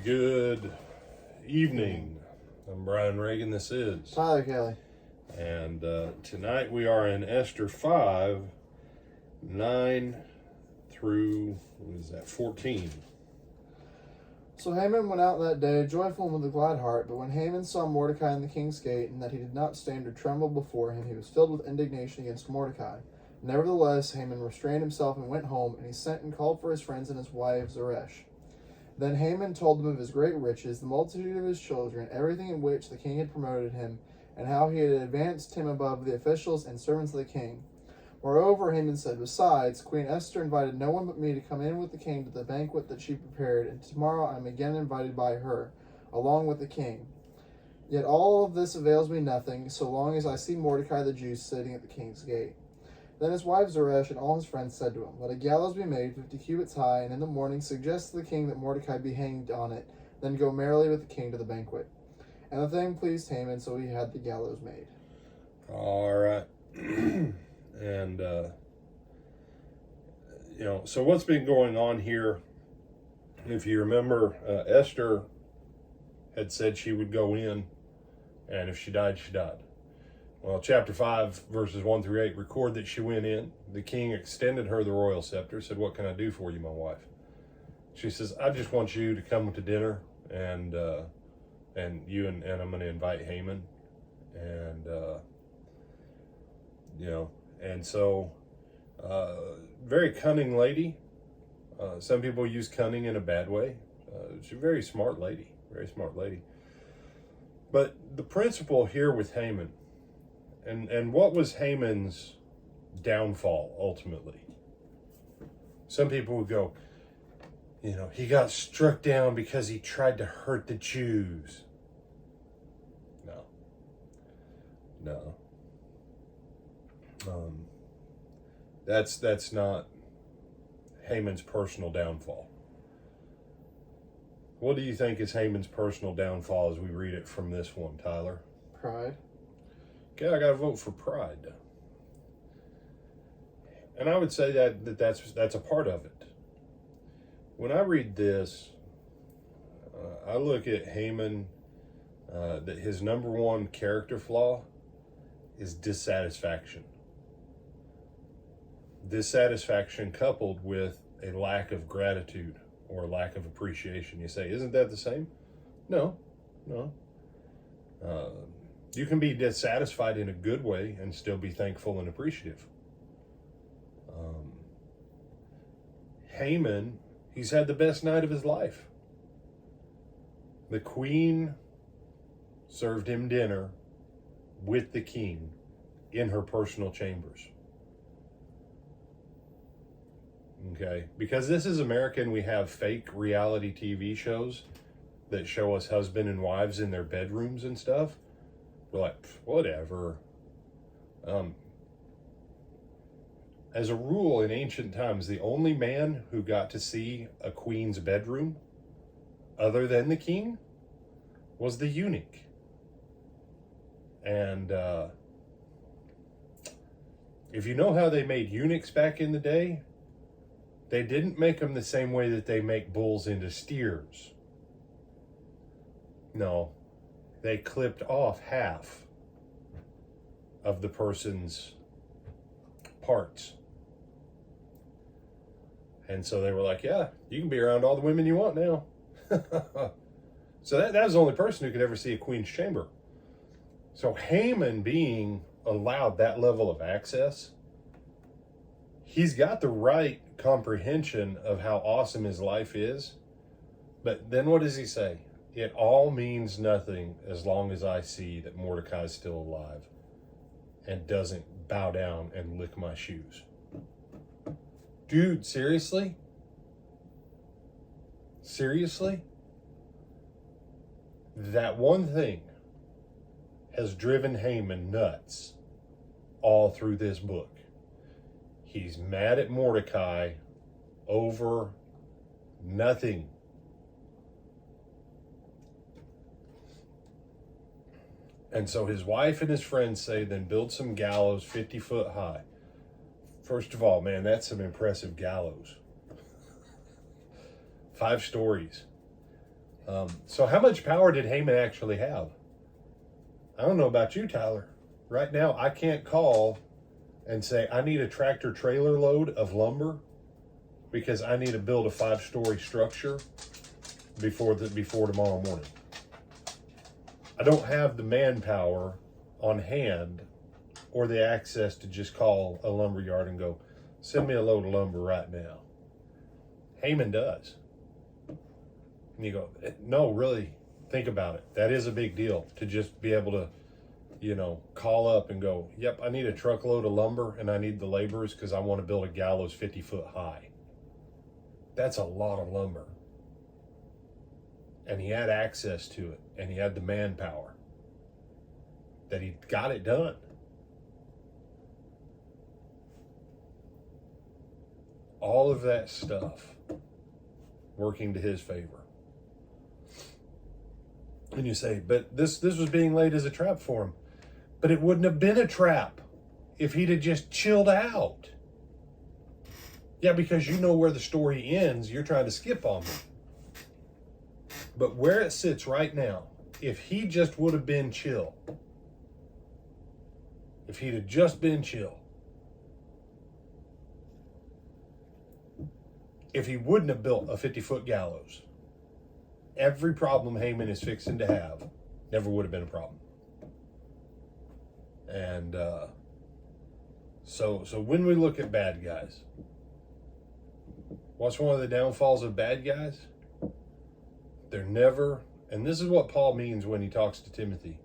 Good evening. I'm Brian Reagan. This is Tyler Kelly. And tonight we are in Esther 5, 9 through, 14. So Haman went out that day, joyful and with a glad heart. But when Haman saw Mordecai in the king's gate, and that he did not stand or tremble before him, he was filled with indignation against Mordecai. Nevertheless, Haman restrained himself and went home, and he sent and called for his friends and his wife Zeresh. Then Haman told them of his great riches, the multitude of his children, everything in which the king had promoted him, and how he had advanced him above the officials and servants of the king. Moreover, Haman said, besides, Queen Esther invited no one but me to come in with the king to the banquet that she prepared, and tomorrow I am again invited by her, along with the king. Yet all of this avails me nothing, so long as I see Mordecai the Jew sitting at the king's gate. Then his wife Zeresh and all his friends said to him, let a gallows be made 50 cubits high, and in the morning suggest to the king that Mordecai be hanged on it, then go merrily with the king to the banquet. And the thing pleased Haman, so he had the gallows made. All right. And, so what's been going on here, if you remember, Esther had said she would go in, and if she died, she died. Well, chapter 5, verses 1 through 8 record that she went in. The king extended her the royal scepter, said, what can I do for you, my wife? She says, I just want you to come to dinner, and I'm going to invite Haman. And, and so, very cunning lady. Some people use cunning in a bad way. She's a very smart lady, But the principle here with Haman, and what was Haman's downfall ultimately? Some people would go, he got struck down because he tried to hurt the Jews. No. That's not Haman's personal downfall. What do you think is Haman's personal downfall as we read it from this one, Tyler? Pride. Okay, I gotta vote for pride. And I would say that's a part of it. When I read this, I look at Haman, that his number one character flaw is dissatisfaction. Dissatisfaction coupled with a lack of gratitude or a lack of appreciation. You say, isn't that the same? No. You can be dissatisfied in a good way and still be thankful and appreciative. Haman, he's had the best night of his life. The queen served him dinner with the king in her personal chambers. Okay, because this is America and we have fake reality TV shows that show us husband and wives in their bedrooms and stuff. We're like, whatever. As a rule in ancient times, the only man who got to see a queen's bedroom other than the king was the eunuch. And if you know how they made eunuchs back in the day, they didn't make them the same way that they make bulls into steers. No, they clipped off half of the person's parts. And so they were like, yeah, you can be around all the women you want now. So that was the only person who could ever see a queen's chamber. So Haman being allowed that level of access, he's got the right comprehension of how awesome his life is. But then what does he say? It all means nothing as long as I see that Mordecai is still alive and doesn't bow down and lick my shoes. Dude, seriously? Seriously? That one thing has driven Haman nuts all through this book. He's mad at Mordecai over nothing. And so his wife and his friends say, then build some gallows 50 foot high. First of all, man, that's some impressive gallows. 5 stories. So how much power did Haman actually have? I don't know about you, Tyler. Right now, I can't call and say, I need a tractor trailer load of lumber because I need to build a 5-story structure before tomorrow morning. I don't have the manpower on hand or the access to just call a lumber yard and go, send me a load of lumber right now. Haman does. And you go, no, really, think about it. That is a big deal to just be able to, call up and go, yep, I need a truckload of lumber and I need the laborers because I want to build a gallows 50 foot high. That's a lot of lumber. And he had access to it and he had the manpower that he got it done. All of that stuff working to his favor. And you say, but this was being laid as a trap for him. But it wouldn't have been a trap if he'd have just chilled out. Yeah, because you know where the story ends, you're trying to skip on me. But where it sits right now, if he just would have been chill, if he'd have just been chill, if he wouldn't have built a 50-foot gallows, every problem Haman is fixing to have never would have been a problem. And so when we look at bad guys, what's one of the downfalls of bad guys? They're never, and this is what Paul means when he talks to Timothy.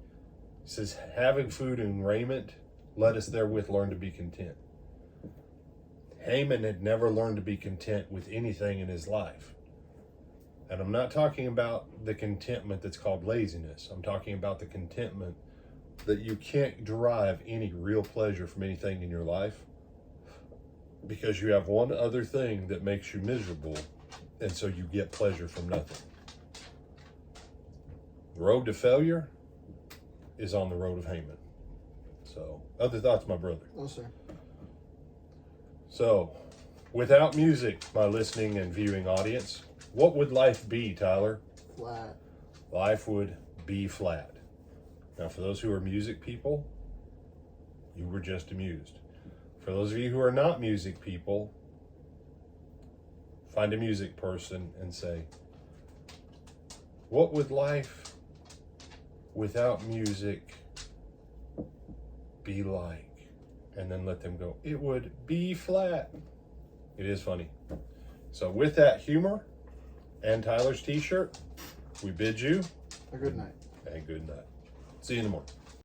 He says, having food and raiment, let us therewith learn to be content. Haman had never learned to be content with anything in his life. And I'm not talking about the contentment that's called laziness. I'm talking about the contentment that you can't derive any real pleasure from anything in your life because you have one other thing that makes you miserable, and so you get pleasure from nothing. The road to failure is on the road of Haman. So, other thoughts, my brother? No, sir. So, without music, my listening and viewing audience, what would life be, Tyler? Flat. Life would be flat. Now, for those who are music people, you were just amused. For those of you who are not music people, find a music person and say, what would life without music be like? And then let them go, it would be flat. It is funny. So with that humor and Tyler's t-shirt, we bid you A good night. a good night. See you in the morning.